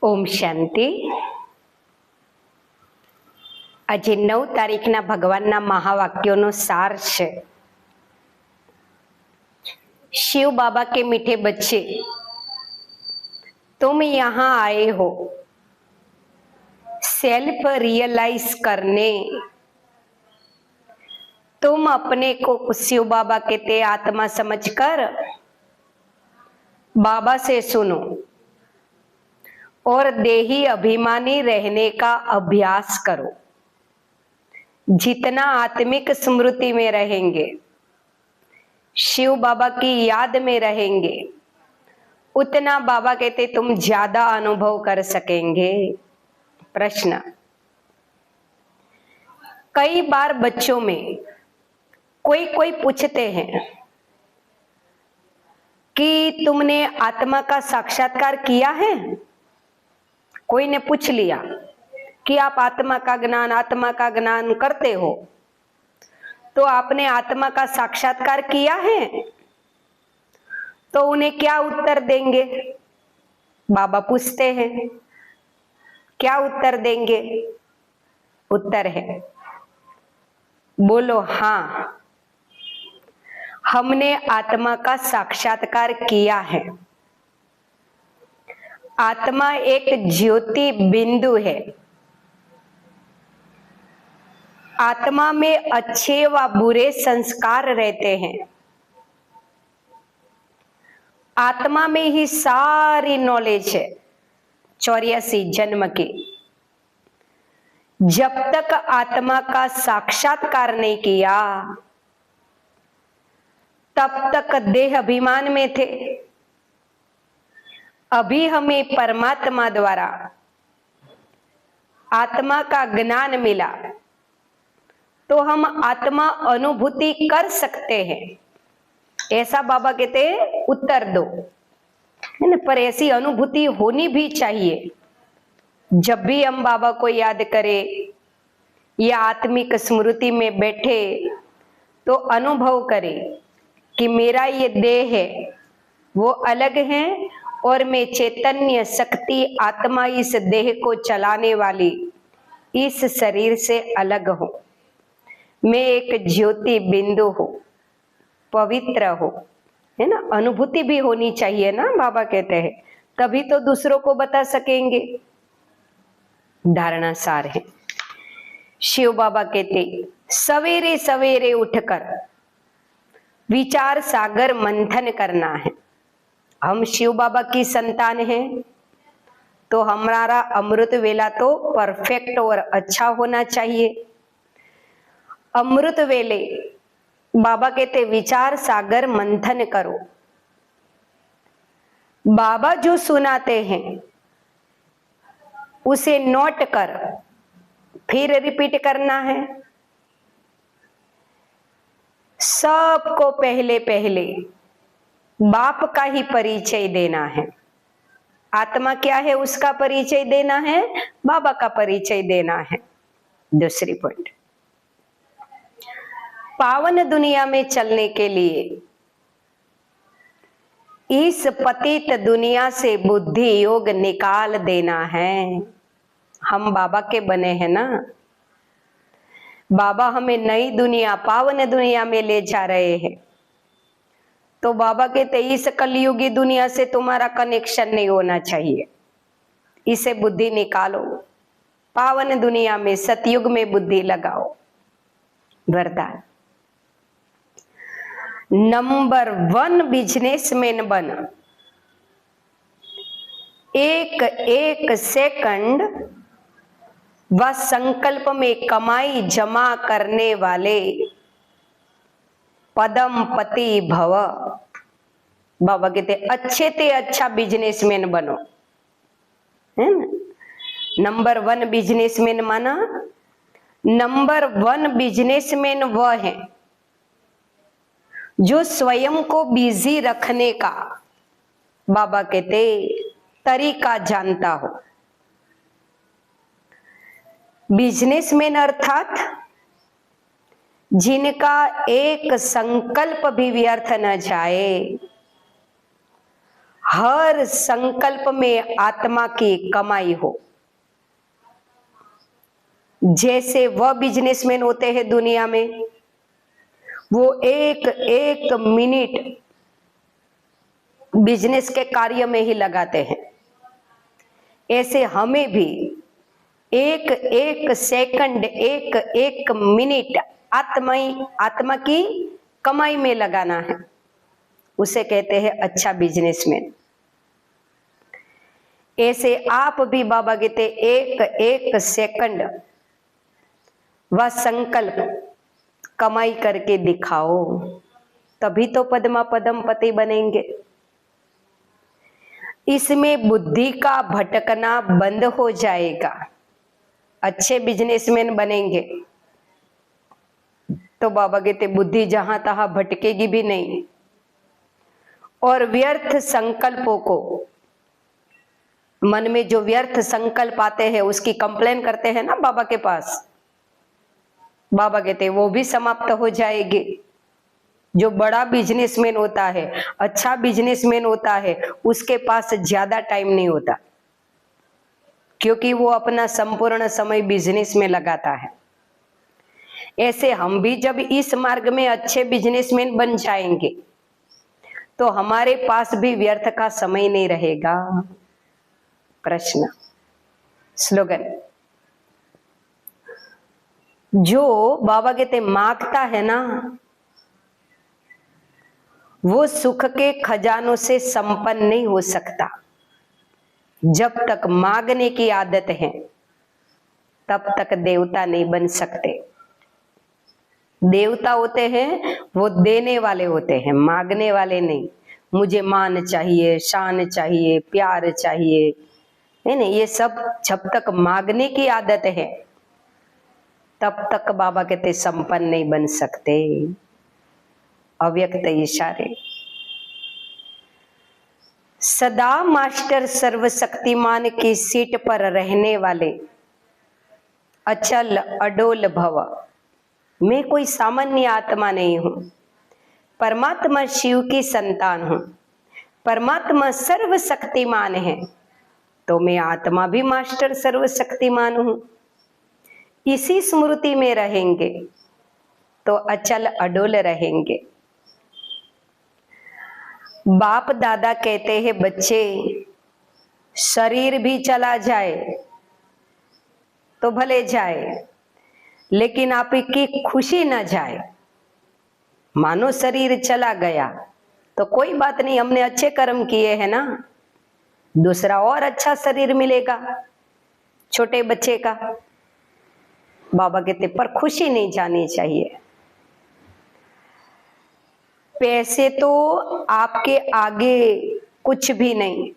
ओम शांति। આજે 9 તારીખના ભગવાનના મહાવાક્યોનો સાર છે। शिव बाबा के मीठे बच्चे, तुम यहाँ आए हो सेल्फ रियलाइज करने। तुम अपने को शिव बाबा कहते आत्मा समझकर बाबा से सुनो और देही अभिमानी रहने का अभ्यास करो। जितना आत्मिक स्मृति में रहेंगे, शिव बाबा की याद में रहेंगे, उतना बाबा कहते तुम ज्यादा अनुभव कर सकेंगे। प्रश्न, कई बार बच्चों में कोई पूछते हैं कि तुमने आत्मा का साक्षात्कार किया है। कोई ने पूछ लिया कि आप आत्मा का ज्ञान करते हो, तो आपने आत्मा का साक्षात्कार किया है? तो उन्हें क्या उत्तर देंगे? बाबा पूछते हैं, क्या उत्तर देंगे? उत्तर है, बोलो हाँ, हमने आत्मा का साक्षात्कार किया है। आत्मा एक ज्योति बिंदु है। आत्मा में अच्छे व बुरे संस्कार रहते हैं। आत्मा में ही सारी नॉलेज है 84 जन्म की। जब तक आत्मा का साक्षात्कार नहीं किया, तब तक देह अभिमान में थे। अभी हमें परमात्मा द्वारा आत्मा का ज्ञान मिला, तो हम आत्मा अनुभूति कर सकते हैं। ऐसा बाबा कहते हैं उत्तर दो, है ना। पर ऐसी अनुभूति होनी भी चाहिए। जब भी हम बाबा को याद करें या आत्मिक स्मृति में बैठे, तो अनुभव करें कि मेरा ये देह है वो अलग है और मैं चैतन्य शक्ति आत्मा इस देह को चलाने वाली इस शरीर से अलग हूं। मैं एक ज्योति बिंदु हूं, पवित्र हूं, है ना। अनुभूति भी होनी चाहिए ना, बाबा कहते हैं, तभी तो दूसरों को बता सकेंगे। धारणा सार है। शिव बाबा कहते सवेरे सवेरे उठकर विचार सागर मंथन करना है। हम शिव बाबा की संतान हैं, तो हमारा अमृत वेला तो परफेक्ट और अच्छा होना चाहिए। अमृत वेले बाबा कहते विचार सागर मंथन करो। बाबा जो सुनाते हैं उसे नोट कर फिर रिपीट करना है। सबको पहले पहले बाप का ही परिचय देना है। आत्मा क्या है उसका परिचय देना है, बाबा का परिचय देना है। दूसरी पॉइंट, पावन दुनिया में चलने के लिए इस पतित दुनिया से बुद्धि योग निकाल देना है। हम बाबा के बने हैं ना। बाबा हमें नई दुनिया, पावन दुनिया में ले जा रहे हैं। तो बाबा कहते इस कलयुगी दुनिया से तुम्हारा कनेक्शन नहीं होना चाहिए, इसे बुद्धि निकालो, पावन दुनिया में सतयुग में बुद्धि लगाओ। वरदान, नंबर 1 बिजनेसमैन बन। एक एक सेकंड व संकल्प में कमाई जमा करने वाले पदम पति भव। बाबा कहते अच्छे ते अच्छा बिजनेसमैन बनो, है ना। नंबर 1 बिजनेसमैन माना, नंबर 1 बिजनेसमैन वह है जो स्वयं को बिजी रखने का, बाबा कहते, तरीका जानता हो। बिजनेसमैन अर्थात जिनका एक संकल्प भी व्यर्थ न जाए, हर संकल्प में आत्मा की कमाई हो। जैसे वह बिजनेसमैन होते हैं दुनिया में, वो एक एक मिनट बिजनेस के कार्य में ही लगाते हैं, ऐसे हमें भी एक एक सेकंड, एक एक मिनट आत्मा की कमाई में लगाना है। उसे कहते हैं अच्छा बिजनेसमैन। ऐसे आप भी बाबा कहते एक एक सेकंड व संकल्प कमाई करके दिखाओ, तभी तो पद्मा पदम पति बनेंगे। इसमें बुद्धि का भटकना बंद हो जाएगा, अच्छे बिजनेसमैन बनेंगे तो बाबा कहते बुद्धि जहां तहां भटकेगी भी नहीं। और व्यर्थ संकल्पों को, मन में जो व्यर्थ संकल्प आते हैं उसकी कंप्लेन करते हैं ना बाबा के पास, बाबा कहते वो भी समाप्त हो जाएगी। जो बड़ा बिजनेसमैन होता है, अच्छा बिजनेसमैन होता है, उसके पास ज्यादा टाइम नहीं होता, क्योंकि वो अपना संपूर्ण समय बिजनेस में लगाता है। ऐसे हम भी जब इस मार्ग में अच्छे बिजनेसमैन बन जाएंगे तो हमारे पास भी व्यर्थ का समय नहीं रहेगा। प्रश्न, स्लोगन, जो बाबा कहते मांगता है ना, वो सुख के खजानों से संपन्न नहीं हो सकता। जब तक मांगने की आदत है तब तक देवता नहीं बन सकते। देवता होते हैं वो देने वाले होते हैं, मांगने वाले नहीं। मुझे मान चाहिए, शान चाहिए, प्यार चाहिए, है ना, ये सब जब तक मांगने की आदत है तब तक बाबा कहते संपन्न नहीं बन सकते। अव्यक्त इशारे। सदा मास्टर सर्वशक्तिमान की सीट पर रहने वाले अचल अडोल भव। मैं कोई सामान्य आत्मा नहीं हूं, परमात्मा शिव की संतान हूं। परमात्मा सर्वशक्तिमान है तो मैं आत्मा भी मास्टर सर्वशक्तिमान हूं। इसी स्मृति में रहेंगे तो अचल अडोल रहेंगे। बाप दादा कहते हैं बच्चे, शरीर भी चला जाए तो भले जाए, लेकिन आपकी खुशी न जाए। मानो शरीर चला गया तो कोई बात नहीं, हमने अच्छे कर्म किए हैं ना, दूसरा और अच्छा शरीर मिलेगा छोटे बच्चे का। बाबा कहते पर खुशी नहीं जानी चाहिए। पैसे तो आपके आगे कुछ भी नहीं।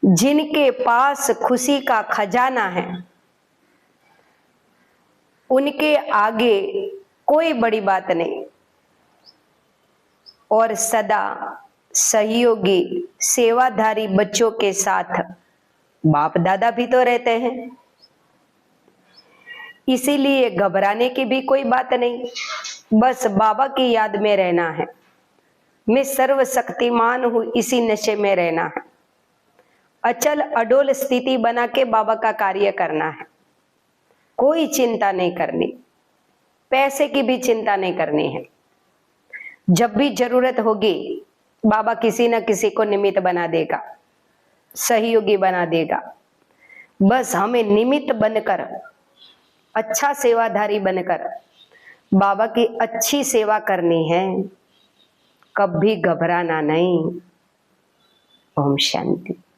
जिनके पास खुशी का खजाना है उनके आगे कोई बड़ी बात नहीं। और सदा सहयोगी सेवाधारी बच्चों के साथ बाप दादा भी तो रहते हैं, इसीलिए घबराने की भी कोई बात नहीं। बस बाबा की याद में रहना है। मैं सर्वशक्तिमान हूं, इसी नशे में रहना है। अचल अडोल स्थिति बना के बाबा का कार्य करना है। कोई चिंता नहीं करनी, पैसे की भी चिंता नहीं करनी है। जब भी जरूरत होगी बाबा किसी न किसी को निमित्त बना देगा, सहयोगी बना देगा। बस हमें निमित्त बनकर, अच्छा सेवाधारी बनकर बाबा की अच्छी सेवा करनी है, कभी घबराना नहीं। ओम शांति।